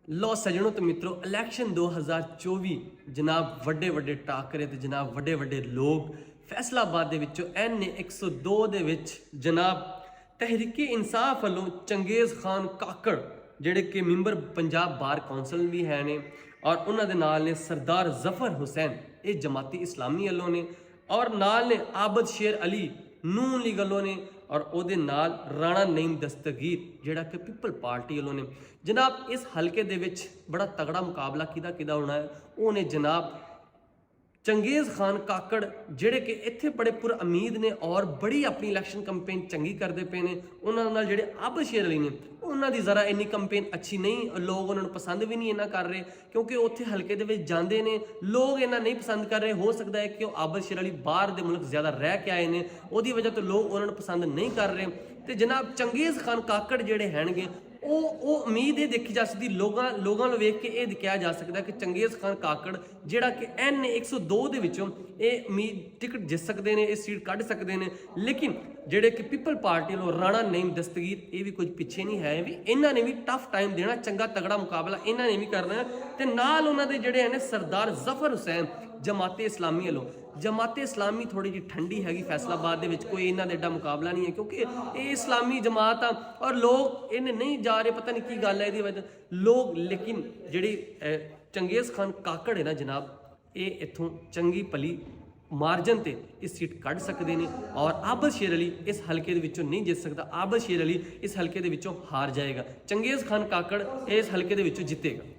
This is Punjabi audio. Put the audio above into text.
लो सजनों तो मित्रों इलैक्शन 2024 जनाब ਵੱਡੇ ਵੱਡੇ ਟਾਕਰੇ ਤੇ ਜਨਾਬ ਵੱਡੇ ਵੱਡੇ ਲੋग फैसलाबाद ਦੇ ਵਿੱਚੋਂ NA 102 ਦੇ ਵਿੱਚ ਜਨਾਬ ਤਹਿਰੀਕੇ ਇਨਸਾਫ ਵੱਲੋਂ ਚੰਗੇਜ਼ ਖਾਨ ਕਾਕੜ ਜਿਹੜੇ ਕਿ ਮੈਂਬਰ ਪੰਜਾਬ ਬਾਰ ਕੌਂਸਲ ਵੀ ਹੈ ਨੇ ਔਰ ਉਹਨਾਂ ਦੇ ਨਾਲ ਨੇ ਸਰਦਾਰ ਜ਼ਫਰ ਹੁਸੈਨ ਇਹ ਜਮਾਤੀ ਇਸਲਾਮੀ ਵੱਲੋਂ ਨੇ ਔਰ ਨਾਲ ਨੇ ਆਬਦ ਸ਼ੇਰ ਅਲੀ ਨੂਨ ਲੀਗ ਵੱਲੋਂ ਨੇ और ਉਹਦੇ ਨਾਲ ਰਾਣਾ ਨਈਮ ਦਸਤਗੀਰ ਜਿਹੜਾ ਕਿ ਪੀਪਲ ਪਾਰਟੀ ਵੱਲੋਂ ਨੇ ਜਨਾਬ ਇਸ ਹਲਕੇ ਦੇ ਵਿੱਚ ਬੜਾ ਤਗੜਾ ਮੁਕਾਬਲਾ ਕਿਹਦਾ ਹੋਣਾ ਹੈ ਉਹ ਨੇ ਜਨਾਬ ਚੰਗੇਜ਼ ਖਾਨ ਕਾਕੜ ਜਿਹੜੇ ਕਿ ਇੱਥੇ ਬੜੇ ਪੁਰ ਉਮੀਦ ਨੇ ਔਰ ਬੜੀ ਆਪਣੀ ਇਲੈਕਸ਼ਨ ਕੰਪੇਨ ਚੰਗੀ ਕਰਦੇ ਪਏ ਨੇ ਉਹਨਾਂ ਨਾਲ ਜਿਹੜੇ ਆਬਦ ਸ਼ੇਰ ਅਲੀ ਨੇ ਉਹਨਾਂ ਦੀ ਜ਼ਰਾ ਇੰਨੀ ਕੰਪੇਨ ਅੱਛੀ ਨਹੀਂ ਲੋਕ ਉਹਨਾਂ ਨੂੰ ਪਸੰਦ ਵੀ ਨਹੀਂ ਇਹਨਾਂ ਕਰ ਰਹੇ ਕਿਉਂਕਿ ਉੱਥੇ ਹਲਕੇ ਦੇ ਵਿੱਚ ਜਾਂਦੇ ਨੇ ਲੋਕ ਇਹਨਾਂ ਨਹੀਂ ਪਸੰਦ ਕਰ ਰਹੇ ਹੋ ਸਕਦਾ ਹੈ ਕਿ ਉਹ ਆਬਦ ਸ਼ੇਰ ਅਲੀ ਬਾਹਰ ਦੇ ਮੁਲਕ ਜ਼ਿਆਦਾ ਰਹਿ ਕੇ ਆਏ ਨੇ ਉਹਦੀ ਵਜ੍ਹਾ ਤੋਂ ਲੋਕ ਉਹਨਾਂ ਨੂੰ ਪਸੰਦ ਨਹੀਂ ਕਰ ਰਹੇ ਤੇ ਜਨਾਬ ਚੰਗੇਜ਼ ਖਾਨ ਕਾਕੜ ਜਿਹੜੇ ਹੈਣਗੇ ਉਹ ਉਮੀਦ ਇਹ ਦੇਖੀ ਜਾ ਸਕਦੀ ਲੋਕਾਂ ਨੂੰ ਵੇਖ ਕੇ ਇਹ ਕਿਹਾ ਜਾ ਸਕਦਾ ਕਿ ਚੰਗੇਜ਼ ਖਾਨ ਕਾਕੜ ਜਿਹੜਾ ਕਿ NA 102 ਦੇ ਵਿੱਚੋਂ ਇਹ ਉਮੀਦ ਟਿਕਟ ਜਿੱਤ ਸਕਦੇ ਨੇ ਇਹ ਸੀਟ ਕੱਢ ਸਕਦੇ ਨੇ ਲੇਕਿਨ ਜਿਹੜੇ ਕਿ ਪੀਪਲ ਪਾਰਟੀ ਵੱਲੋਂ ਰਾਣਾ ਨਈਮ ਦਸਤਗੀਰ ਇਹ ਵੀ ਕੁਝ ਪਿੱਛੇ ਨਹੀਂ ਹੈ ਵੀ ਇਹਨਾਂ ਨੇ ਵੀ ਟਫ ਟਾਈਮ ਦੇਣਾ ਚੰਗਾ ਤਗੜਾ ਮੁਕਾਬਲਾ ਇਹਨਾਂ ਨੇ ਵੀ ਕਰਨਾ ਤੇ ਨਾਲ ਉਹਨਾਂ ਦੇ ਜਿਹੜੇ ਨੇ ਸਰਦਾਰ ਜ਼ਫਰ ਹੁਸੈਨ ਜਮਾਤੇ ਇਸਲਾਮੀ ਵੱਲੋਂ जमाते इस्लामी थोड़ी जी ठंडी हैगी फैसलाबाद दे विच कोई इन्हां दे एडा मुकाबला नहीं है क्योंकि ये इस्लामी जमात आ और लोग इन्हें नहीं जा रहे पता नहीं की गल है इहदी वजह लोग लेकिन जिहड़ी चंगेज़ खान काकड़ है ना जनाब ये इत्थों चंगी भली मार्जन ते इस सीट कढ़ सकते हैं और आबद शेर अली इस हल्के दे विचों नहीं जित सकता आबद शेर अली इस हल्के दे विचों हार जाएगा चंगेज़ खान काकड़ इस हल्के दे विचों जितेगा।